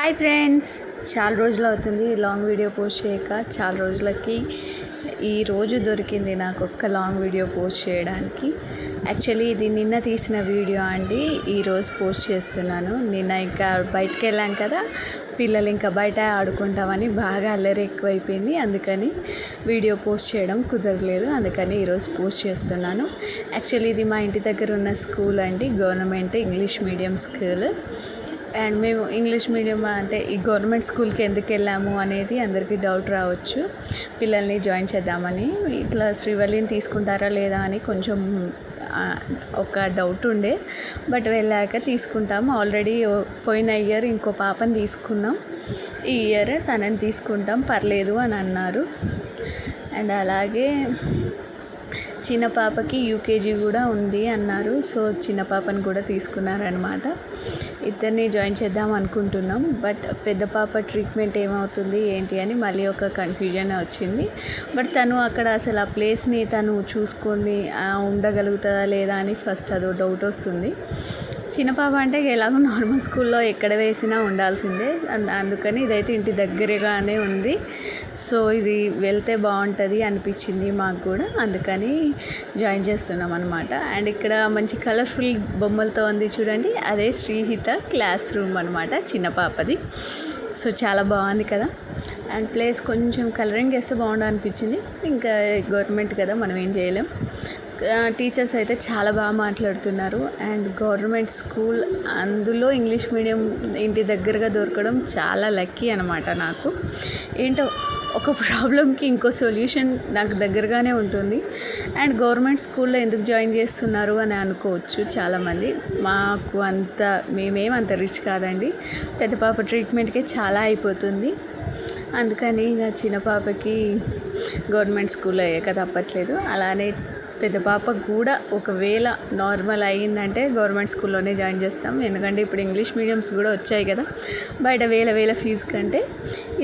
Hi friends, చాలా రోజులు అవుతుంది లాంగ్ వీడియో పోస్ట్ చేయక. చాలా రోజులకి ఈరోజు దొరికింది నాకు ఒక్క లాంగ్ వీడియో పోస్ట్ చేయడానికి. యాక్చువల్లీ ఇది నిన్న తీసిన వీడియో అండి, ఈరోజు పోస్ట్ చేస్తున్నాను. నిన్న ఇంకా బయటకు వెళ్ళాం కదా, పిల్లలు ఇంకా బయట ఆడుకుంటామని బాగా అల్లరి ఎక్కువైపోయింది, అందుకని వీడియో పోస్ట్ చేయడం కుదరలేదు. అందుకని ఈరోజు పోస్ట్ చేస్తున్నాను. యాక్చువల్లీ ఇది మా ఇంటి దగ్గర ఉన్న స్కూల్ అండి, government English medium school. And మేము ఇంగ్లీష్ మీడియం అంటే ఈ గవర్నమెంట్ స్కూల్కి ఎందుకు వెళ్ళాము అనేది అందరికీ డౌట్ రావచ్చు. పిల్లల్ని జాయిన్ చేద్దామని, ఇట్లా శ్రీవల్లిని తీసుకుంటారా లేదా అని కొంచెం ఒక డౌట్ ఉండే, బట్ వెళ్ళాక తీసుకుంటాం. ఆల్రెడీ పోయిన ఇయర్ ఇంకో పాపని తీసుకున్నాం, ఈ ఇయర్ తనని తీసుకుంటాం పర్లేదు అని అన్నారు. అండ్ అలాగే చిన్న పాపకి యూకేజీ కూడా ఉంది అన్నారు, సో చిన్న పాపని కూడా తీసుకున్నారనమాట. ఇద్దరిని జాయిన్ చేద్దాం అనుకుంటున్నాం, బట్ పెద్ద పాప ట్రీట్మెంట్ ఏమవుతుంది ఏంటి అని మళ్ళీ ఒక కన్ఫ్యూజన్ వచ్చింది. బట్ తను అక్కడ అసలు ఆ ప్లేస్ని తను చూసుకొని ఉండగలుగుతుందా లేదా అని ఫస్ట్ అదో డౌట్ వస్తుంది. చిన్న పాప అంటే ఎలాగో నార్మల్ స్కూల్లో ఎక్కడ వేసినా ఉండాల్సిందే, అందుకని ఇదైతే ఇంటి దగ్గరగానే ఉంది. సో ఇది వెళ్తే బాగుంటుంది అనిపించింది మాకు కూడా, అందుకని జాయిన్ చేస్తున్నాం అనమాట. అండ్ ఇక్కడ మంచి కలర్ఫుల్ బొమ్మలతో ఉంది చూడండి, అదే శ్రీహిత క్లాస్ రూమ్ అనమాట చిన్న పాపది. సో చాలా బాగుంది కదా. అండ్ ప్లేస్ కొంచెం కలరింగ్ వేస్తే బాగుండు అనిపించింది. ఇంకా గవర్నమెంట్ కదా, మనం ఏం చేయలేం. టీచర్స్ అయితే చాలా బాగా మాట్లాడుతున్నారు. అండ్ గవర్నమెంట్ స్కూల్, అందులో ఇంగ్లీష్ మీడియం ఇంటి దగ్గరగా దొరకడం చాలా లక్కీ అనమాట నాకు. ఏంటో ఒక ప్రాబ్లంకి ఇంకో సొల్యూషన్ నాకు దగ్గరగానే ఉంటుంది. అండ్ గవర్నమెంట్ స్కూల్లో ఎందుకు జాయిన్ చేస్తున్నారు అని అనుకోవచ్చు చాలామంది. మాకు మేమేమంత రిచ్ కాదండి, పెద్ద పాప ట్రీట్మెంట్కే చాలా అయిపోతుంది. అందుకని ఇక చిన్న పాపకి గవర్నమెంట్ స్కూల్లో అయ్యాక తప్పట్లేదు. అలానే పెద్ద పాప కూడా ఒకవేళ నార్మల్ అయ్యిందంటే గవర్నమెంట్ స్కూల్లోనే జాయిన్ చేస్తాం. ఎందుకంటే ఇప్పుడు ఇంగ్లీష్ మీడియంస్ కూడా వచ్చాయి కదా, బయట వేల ఫీజు కంటే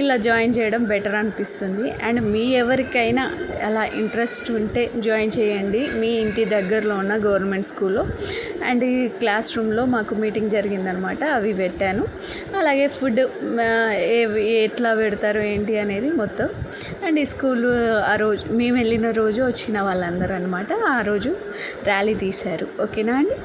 ఇలా జాయిన్ చేయడం బెటర్ అనిపిస్తుంది. అండ్ మీ ఎవరికైనా అలా ఇంట్రెస్ట్ ఉంటే జాయిన్ చేయండి మీ ఇంటి దగ్గరలో ఉన్న గవర్నమెంట్ స్కూల్లో. అండ్ ఈ క్లాస్ రూమ్లో మాకు మీటింగ్ జరిగిందనమాట, అవి పెట్టాను. అలాగే ఫుడ్ ఎట్లా పెడతారు ఏంటి అనేది మొత్తం. అండ్ ఈ స్కూల్ ఆ రోజు మేము వెళ్ళిన రోజు వచ్చిన వాళ్ళందరూ అనమాట, ఆ రోజు ర్యాలీ తీశారు. ఓకేనా అండి.